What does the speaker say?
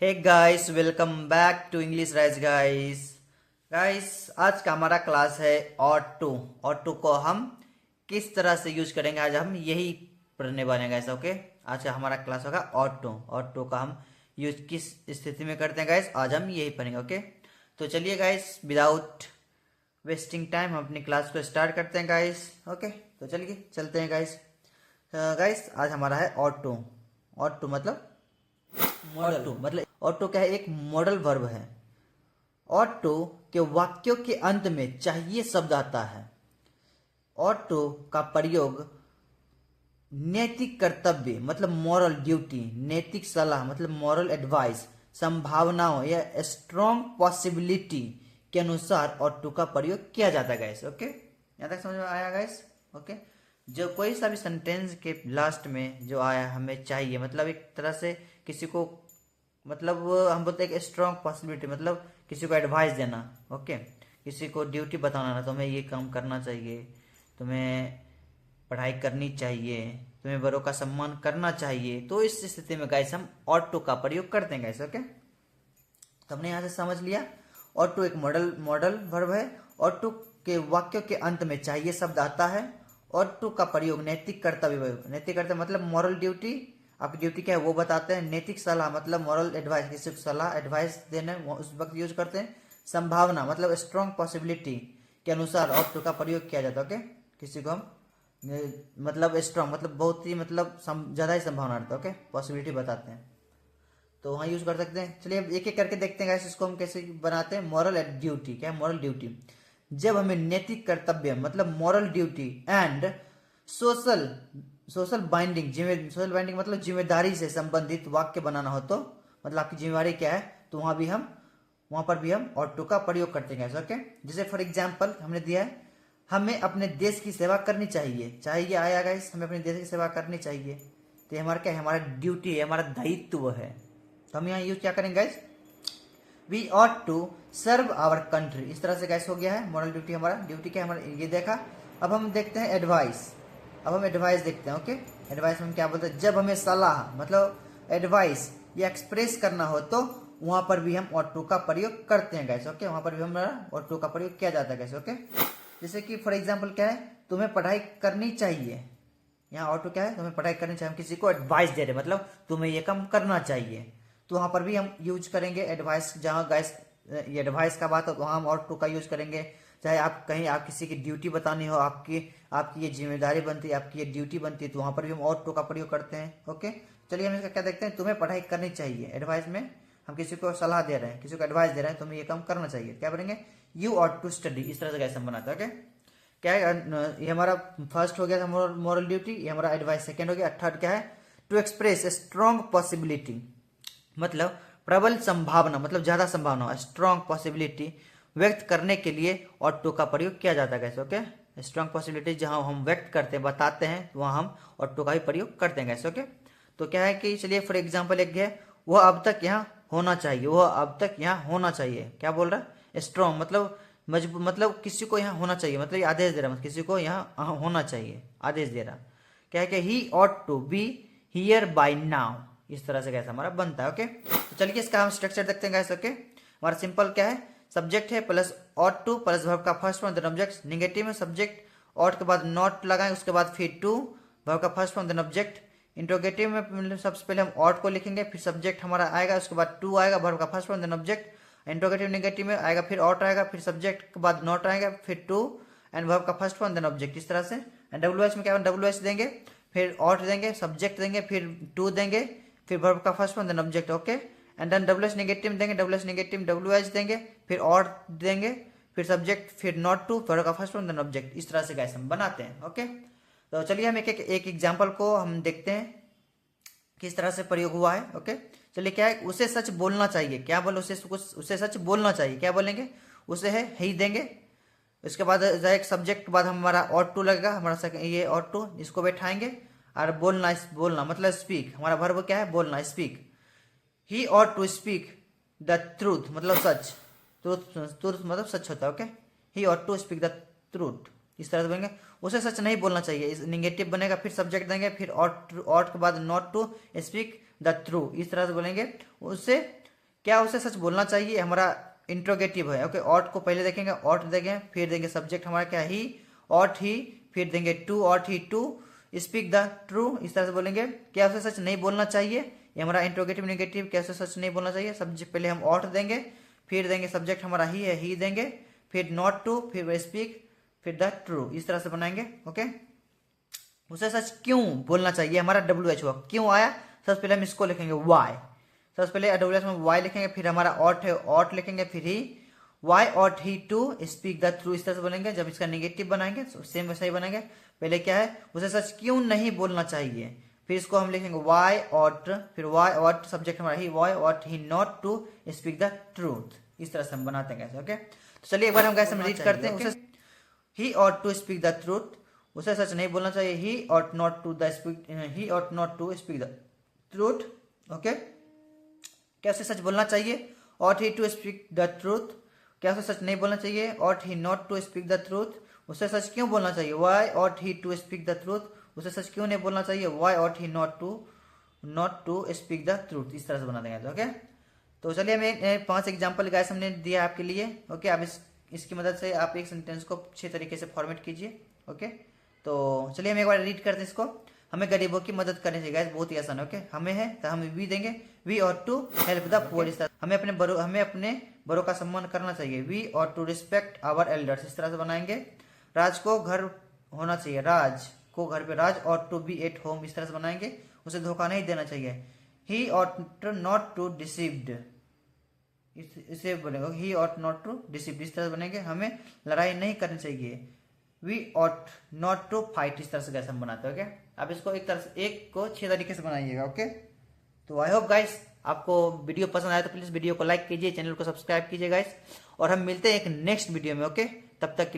Hey guys, welcome back to English Rise guys. आज का हमारा क्लास है ऑट टू को हम किस तरह से यूज करेंगे, आज हम यही पढ़ने वाले हैं गाइस। ओके, आज का हमारा क्लास होगा ऑट टू का हम यूज किस स्थिति में करते हैं गाइस, आज हम यही पढ़ेंगे। ओके, तो चलिए गाइस, विदाउट वेस्टिंग टाइम हम अपनी क्लास को स्टार्ट करते हैं गाइस। ओके, तो चलिए चलते हैं गाइस। आज हमारा है ऑट टू मतलब ऑटो क्या है? एक मॉडल वर्ब है। ऑटो के वाक्यों के अंत में चाहिए शब्द आता है। ऑटो का प्रयोग नैतिक कर्तव्य मतलब मॉरल ड्यूटी, नैतिक सलाह मतलब मॉरल एडवाइस, संभावनाओं या स्ट्रॉन्ग पॉसिबिलिटी के अनुसार ऑटो का प्रयोग किया जाता है गाइस। ओके, यहाँ तक समझ में आया गाइस? ओके, जो कोई सा भी सेंटेंस के लास्ट में जो आया हमें चाहिए, मतलब एक तरह से किसी को, मतलब हम बोलते हैं एक स्ट्रॉन्ग पॉसिबिलिटी, मतलब किसी को एडवाइस देना। ओके, किसी को ड्यूटी बताना ना, तुम्हें ये काम करना चाहिए, तुम्हें पढ़ाई करनी चाहिए, तुम्हें बड़ों का सम्मान करना चाहिए। तो इस स्थिति में गाइस हम ऑटो का प्रयोग करते हैं गाइस। ओके, तो हमने यहाँ से समझ लिया ऑटो एक मॉडल वर्ब है। ऑटो के वाक्यों के अंत में चाहिए शब्द आता है। ऑटो का प्रयोग नैतिक कर्तव्य मतलब मॉरल ड्यूटी, आपकी ड्यूटी क्या है वो बताते हैं। नैतिक सलाह मतलब मॉरल एडवाइस, किसी को सलाह एडवाइस देने उस वक्त यूज करते हैं। संभावना मतलब स्ट्रॉन्ग पॉसिबिलिटी के अनुसार ऑटो का प्रयोग किया जाता है। ओके, किसी को हम मतलब स्ट्रॉन्ग मतलब बहुत ही मतलब ज्यादा ही संभावना रहता है। ओके, पॉसिबिलिटी बताते हैं तो वहाँ यूज कर सकते हैं। चलिए अब एक एक करके देखते हैं गाइस इसको हम कैसे बनाते हैं। मॉरल ड्यूटी क्या है? मॉरल ड्यूटी जब हमें नैतिक कर्तव्य मतलब moral duty and social social binding मतलब जिम्मेदारी से संबंधित वाक्य बनाना हो, तो मतलब आपकी जिम्मेदारी क्या है, तो वहां पर भी हम ऑटो का प्रयोग करते हैं। ओके, जैसे फॉर एग्जांपल हमने दिया है हमें अपने देश की सेवा करनी चाहिए आया गाइस, हमें अपने देश की सेवा करनी चाहिए। तो ये हमारा क्या है? हमारा ड्यूटी है, हमारा दायित्व है। तो हम यहाँ यूज क्या करेंगे guys? We ought to serve our country. इस तरह से गाइस हो गया है मॉरल ड्यूटी। हमारा ड्यूटी क्या है? हमारा ये देखा। अब हम देखते हैं एडवाइस। अब हम एडवाइस देखते हैं। ओके, एडवाइस में हम क्या बोलते हैं? जब हमें सलाह मतलब एडवाइस या एक्सप्रेस करना हो, तो वहां पर भी हम ऑटो का प्रयोग करते हैं गाइस। ओके, वहां पर भी हमारा ऑटो का प्रयोग किया जाता है गाइस। ओके, जैसे कि फॉर एग्जाम्पल क्या है? तुम्हें पढ़ाई करनी चाहिए। यहाँ ऑटो क्या है? तुम्हें पढ़ाई करनी चाहिए, हम किसी को एडवाइस दे रहे मतलब तुम्हें ये काम करना चाहिए। तो वहां पर भी हम यूज करेंगे एडवाइस। जहां गाइस ये एडवाइस का बात हो तो वहां हम ऑटो का यूज करेंगे। चाहे आप कहीं आप किसी की ड्यूटी बतानी हो, आपकी आपकी ये जिम्मेदारी बनती है, आपकी ये ड्यूटी बनती है, तो वहां पर भी हम ऑटो का प्रयोग करते हैं। ओके, चलिए हम इसका क्या देखते हैं। तुम्हें पढ़ाई करनी चाहिए, एडवाइस में हम किसी को सलाह दे रहे हैं, किसी को एडवाइस दे रहे हैं, तुम्हें ये काम करना चाहिए। क्या बोलेंगे? You ought to study. इस तरह से कैसे हम बनाते हैं। ओके, क्या है? ये हमारा फर्स्ट हो गया था मॉरल ड्यूटी, ये हमारा एडवाइस सेकंड हो गया। थर्ड क्या है? टू एक्सप्रेस स्ट्रॉन्ग पॉसिबिलिटी मतलब प्रबल संभावना मतलब ज्यादा संभावना, स्ट्रॉन्ग पॉसिबिलिटी व्यक्त करने के लिए ऑटो का प्रयोग किया जाता है कैसे। ओके, स्ट्रॉन्ग पॉसिबिलिटी जहां हम व्यक्त करते हैं, बताते हैं, वहां हम ऑटो का भी प्रयोग करते हैं कैसे। ओके, तो क्या है कि चलिए फॉर एग्जाम्पल एक है, वह अब तक यहाँ होना चाहिए, वह अब तक यहाँ होना चाहिए। क्या बोल रहा है? स्ट्रॉन्ग मतलब मजबूत, मतलब किसी को यहाँ होना चाहिए, मतलब ये आदेश दे रहा है, किसी को यहाँ होना चाहिए, आदेश दे रहा। क्या है कि he ought to be here by now. इस तरह से कैसा हमारा बनता है। ओके, तो चलिए इसका हम स्ट्रक्चर देखते हैं गाइस। ओके, हमारा सिंपल क्या है? सब्जेक्ट है plus ought to plus verb का first form then object. Negative में सब्जेक्ट ऑट के बाद नॉट लगाएं, उसके बाद फिर टू वर्ब का first form then object. Interrogative में सबसे पहले हम ऑट को लिखेंगे, फिर सब्जेक्ट हमारा आएगा, उसके बाद टू आएगा, वर्ब का first form then object. Interrogative negative में आएगा, फिर ऑट आएगा, फिर सब्जेक्ट के बाद नॉट आएगा, फिर टू एंड वर्ब का फर्स्ट फॉर्म देन ऑब्जेक्ट। इस तरह से डब्ल्यू एच में क्या डब्ल्यू एच देंगे, फिर ऑट देंगे, सब्जेक्ट देंगे, फिर टू देंगे, फिर वर्ब का first form then object. Okay, and then W H negative देंगे, W H negative W H देंगे, फिर ऑट देंगे, फिर सब्जेक्ट, फिर नॉट टू, वर्ब का फर्स्ट फॉर्म देन ऑब्जेक्ट। इस तरह से गाइस हम बनाते हैं। ओके, तो चलिए हम एक एग्जाम्पल को हम देखते हैं किस तरह से प्रयोग हुआ है। ओके, चलिए क्या है? उसे सच बोलना चाहिए। क्या बोले? उसे सच बोलना चाहिए। क्या बोलेंगे? उसे है ही देंगे। उसके बाद एक सब्जेक्ट के बाद हमारा ऑट टू लगेगा, हमारा ये ऑट टू, इसको बैठाएंगे और बोलना मतलब स्पीक। हमारा वर्ब क्या है? बोलना, speak. He ought to speak the truth मतलब सच। ट्रूथ मतलब सच होता है। Okay, he ought to speak the truth. इस तरह से बोलेंगे। उसे सच नहीं बोलना चाहिए, इस निगेटिव बनेगा, फिर सब्जेक्ट देंगे, फिर ऑट के बाद not to speak the true. इस तरह से बोलेंगे। उसे क्या उसे सच बोलना चाहिए, हमारा इंट्रोगेटिव है। ओके, ऑट को पहले देखेंगे, ऑट देंगे, फिर देंगे सब्जेक्ट हमारा क्या ही, ऑट ही, फिर देंगे to, ought he to speak the true, इस तरह से बोलेंगे। क्या उसे सच नहीं बोलना चाहिए, ये हमारा इंट्रोगेटिव नेगेटिव, क्या उसे सच नहीं बोलना चाहिए। सब्जेक्ट पहले हम ऑट देंगे, फिर देंगे सब्जेक्ट हमारा ही है, ही देंगे, फिर नॉट टू, फिर स्पीक, फिर द ट्रू, इस तरह से बनाएंगे। ओके, उसे सच क्यों बोलना चाहिए, हमारा WH हुआ, क्यों आया, सबसे पहले हम इसको लिखेंगे वाई, सबसे पहले WH में वाई लिखेंगे, फिर हमारा ऑट है, ऑट लिखेंगे, फिर he why ought he to speak the true, इस तरह से बोलेंगे। जब इसका नेगेटिव बनाएंगे सेम वैसा ही बनाएंगे। पहले क्या है, उसे सच क्यों नहीं बोलना चाहिए, फिर इसको हम लिखेंगे वाई ऑट, फिर वाई ऑट सब्जेक्ट हमारा he, why ought he not to speak the truth, इस तरह से हम बनाते हैं कैसे। ओके, तो चलिए एक बार हम कैसे रीड करते हैं। उसे he ought to speak the truth, उसे सच नहीं बोलना चाहिए, he ought not to speak the truth. Okay, क्या उसे सच बोलना चाहिए, ought he to speak the truth, क्या उसे सच नहीं बोलना चाहिए, ought he not to speak the truth, उसे सच क्यों बोलना चाहिए, why ought he to speak the truth, उसे सच क्यों नहीं बोलना चाहिए, why ought he not to speak the truth, इस तरह से बना देंगे। ओके, तो चलिए हमें 5 एग्जाम्पल गाइस हमने दिया आपके लिए। ओके, आप इसकी मदद से आप एक सेंटेंस को अच्छे तरीके से फॉर्मेट कीजिए। ओके, तो चलिए हम एक बार रीड करते हैं इसको। हमें गरीबों की मदद करनी चाहिए गाइस, बहुत ही आसान है। ओके, हमें है तो हम वी देंगे, we ought to help the poor, इस तरह हमें अपने बड़ों का सम्मान करना चाहिए, we ought to respect our elders, इस तरह से बनाएंगे। राज को घर होना चाहिए, राज को घर पे, Raj ought to be at home, इस तरह से बनाएंगे। उसे धोखा नहीं देना चाहिए, he ought not to deceived, इसे बोलेंगे he ought not to deceived, इस तरह से बनेंगे। हमें लड़ाई नहीं करनी चाहिए, we ought not to fight, इस तरह से कैसे हम बनाते हैं। ओके, आप इसको एक को 6 तरीके से बनाइएगा। ओके, तो आई होप गाइस आपको वीडियो पसंद आया तो प्लीज वीडियो को लाइक कीजिए, चैनल को सब्सक्राइब कीजिए गाइस, और हम मिलते हैं एक नेक्स्ट वीडियो में। ओके, तब तक के लिए